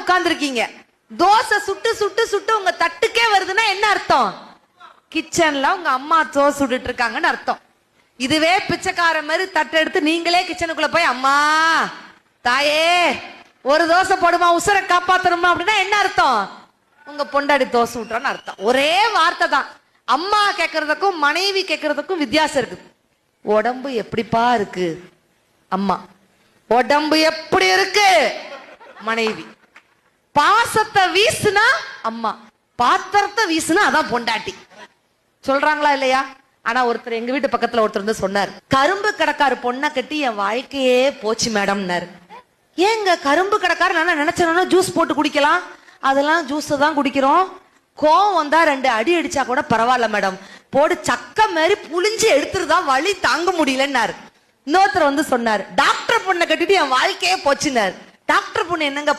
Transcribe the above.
உட்கார்ந்துருக்கீங்க. தோசை சுட்டு சுட்டு சுட்டு உங்க தட்டுக்கே வருதுன்னா என்ன அர்த்தம்? கிச்சன்ல உங்க அம்மா தோசை சுட்டுட்டு இருக்காங்கன்னு அர்த்தம். இதுவே பிச்சைக்கார மாதிரி தட்டு எடுத்து நீங்களே கிச்சனுக்குள்ள போய் அம்மா தாயே ஒரு தோசை போடுமா உசுரை காப்பாத்தணுமா அப்படின்னா என்ன அர்த்தம்? உங்க பொண்டாடி தோசை விட்டுறான்னு அர்த்தம். ஒரே வார்த்தை தான். அம்மா கேட்கறதுக்கும் மனைவி கேட்கறதுக்கும் வித்தியாசம் இருக்குது. உடம்பு எப்படிப்பா இருக்கு அம்மா, உடம்பு எப்படி இருக்கு மனைவி. பாசத்தை வீசுனா அம்மா, பாத்திரத்தை வீசுனா அதான் பொண்டாட்டி. சொல்றாங்களா இல்லையா? ஆனா ஒருத்தர் எங்க வீட்டு பக்கத்துல ஒருத்தர் வந்து சொன்னார், கரும்பு கடைக்காரு பொண்ணை கட்டி என் வாழ்க்கையே போச்சு மேடம்னாரு. ஏங்க கரும்பு கடைக்காரு நான் நினைச்சேன்னா ஜூஸ் போட்டு குடிக்கலாம், அதெல்லாம் ஜூஸ் தான் குடிக்கிறோம். கோவம் வந்தா 2 அடி அடிச்சா கூட பரவாயில்ல மேடம், போடு சக்க மாதிரி புளிஞ்சு எடுத்துருதா வலி தாங்க முடியலன்னாரு. இன்னொருத்தர் வந்து சொன்னார், டாக்டர் பொண்ணை கட்டிட்டு என் வாழ்க்கையே போச்சுன்னாரு. டாக்டர் பொண்ணு என்னங்க